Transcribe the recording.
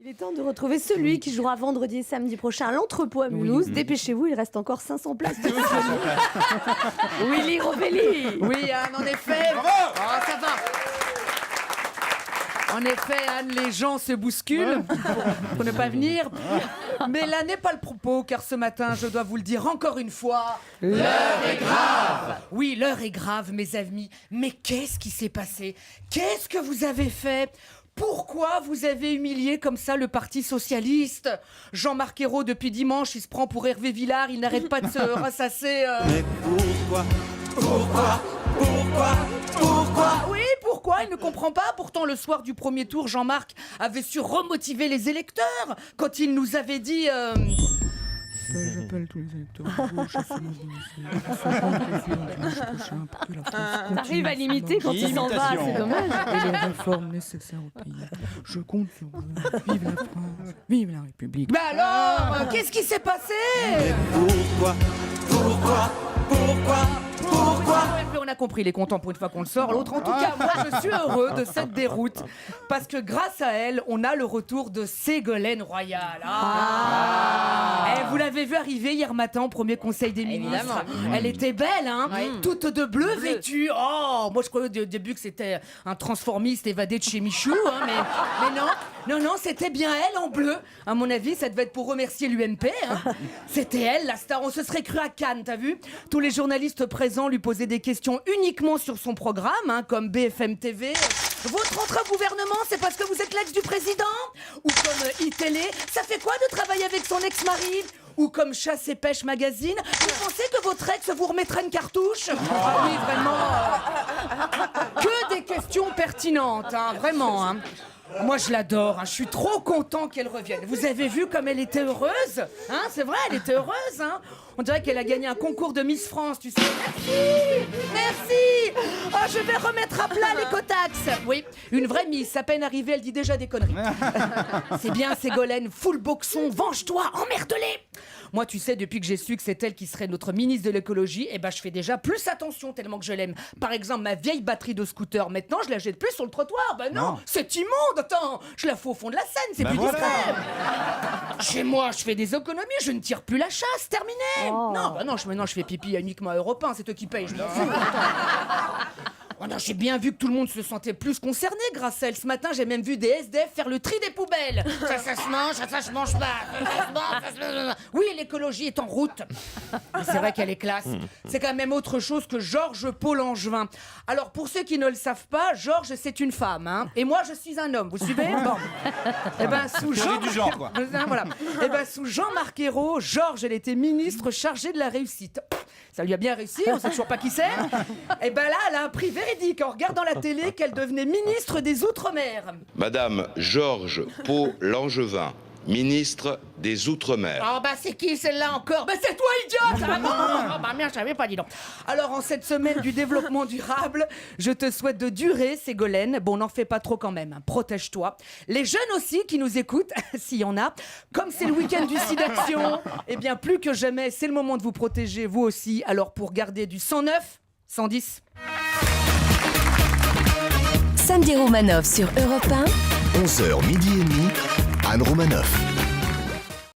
Il est temps de retrouver celui qui jouera vendredi et samedi prochain à l'entrepôt à Mulhouse. Dépêchez-vous, il reste encore 500 places. Willy Rovelli. Oui, Anne, en effet. Ça va. En effet, Anne, les gens se bousculent pour ne pas venir. Mais là n'est pas le propos, car ce matin, je dois vous le dire encore une fois, l'heure est grave. Oui, l'heure est grave, mes amis. Mais qu'est-ce qui s'est passé? Qu'est-ce que vous avez fait? Pourquoi vous avez humilié comme ça le Parti Socialiste? Jean-Marc Ayrault, depuis dimanche, il se prend pour Hervé Villard, il n'arrête pas de se rassasser. Mais pourquoi? Oui, pourquoi? Il ne comprend pas. Pourtant, le soir du premier tour, Jean-Marc avait su remotiver les électeurs quand il nous avait dit... J'appelle tous les électeurs de gauche à se mobiliser prochain pour que la France T'arrives à l'imiter quand il s'en va, c'est dommage. et les réformes nécessaires au pays. Je compte sur vous. Vive la France, vive la République. Mais alors, qu'est-ce qui s'est passé? Mais pourquoi? Ouais, on a compris, les contents pour une fois qu'on le sort. L'autre, en tout cas, moi, je suis heureux de cette déroute parce que grâce à elle, on a le retour de Ségolène Royal. Vous l'avez vu arriver hier matin au premier conseil des ministres. Elle était belle, hein, toute de bleu vêtue. Oh, moi, je croyais au début que c'était un transformiste évadé de chez Michou, hein, mais non, c'était bien elle en bleu. À mon avis, ça devait être pour remercier l'UMP. Hein. C'était elle, la star. On se serait cru à Cannes, t'as vu? Tous les journalistes présents lui posaient des questions uniquement sur son programme, hein, comme BFM TV. Votre entrée au gouvernement, c'est parce que vous êtes l'ex du président? Ou comme iTélé, ça fait quoi de travailler avec son ex-mari? Ou comme Chasse et Pêche Magazine, vous pensez que votre ex vous remettra une cartouche? Ah oui, vraiment. Que des questions pertinentes, hein, vraiment. Hein. Moi, je l'adore, hein. Je suis trop content qu'elle revienne. Vous avez vu comme elle était heureuse? Hein, c'est vrai, elle était heureuse. Hein. On dirait qu'elle a gagné un concours de Miss France, tu sais. Merci. Oh, je vais remettre à plat les cotax. Oui, une vraie Miss, à peine arrivée, elle dit déjà des conneries. C'est bien, Ségolène, full boxon, venge-toi, emmerde-les. Moi, tu sais, depuis que j'ai su que c'est elle qui serait notre ministre de l'écologie, je fais déjà plus attention tellement que je l'aime. Par exemple, ma vieille batterie de scooter, maintenant, je la jette plus sur le trottoir. Non, c'est immonde, attends. Je la fous au fond de la Seine, c'est plus discret. Chez moi, je fais des économies, je ne tire plus la chasse, terminé. Oh. Non, maintenant, je fais pipi uniquement à Europe 1, c'est toi qui payes, je m'en fous. Oh non, j'ai bien vu que tout le monde se sentait plus concerné grâce à elle. Ce matin, j'ai même vu des SDF faire le tri des poubelles. Ça se mange, ça se mange pas. Oui, l'écologie est en route. Mais c'est vrai qu'elle est classe. C'est quand même autre chose que Georges Paul Langevin. Alors, pour ceux qui ne le savent pas, Georges, c'est une femme. Hein, et moi, je suis un homme. Vous suivez? Bon. Sous du genre, quoi. Voilà. Sous Jean-Marc Ayrault, Georges, elle était ministre chargée de la réussite. Ça lui a bien réussi, on sait toujours pas qui c'est. Là, elle a un prix véridique en regardant la télé qu'elle devenait ministre des Outre-mer. Madame Georges Paul Langevin, ministre des Outre-mer. Oh c'est qui celle-là encore? C'est toi, idiote! Ah non! Merde, je savais pas, dis donc. Alors, en cette semaine du développement durable, je te souhaite de durer, Ségolène. Bon, n'en fais pas trop quand même, hein. Protège-toi. Les jeunes aussi qui nous écoutent, s'il y en a, comme c'est le week-end du SIDAction, plus que jamais, c'est le moment de vous protéger, vous aussi. Alors, pour garder du 109, 110. Sandy Romanov sur Europe 1. 11h30, Anne Romanoff.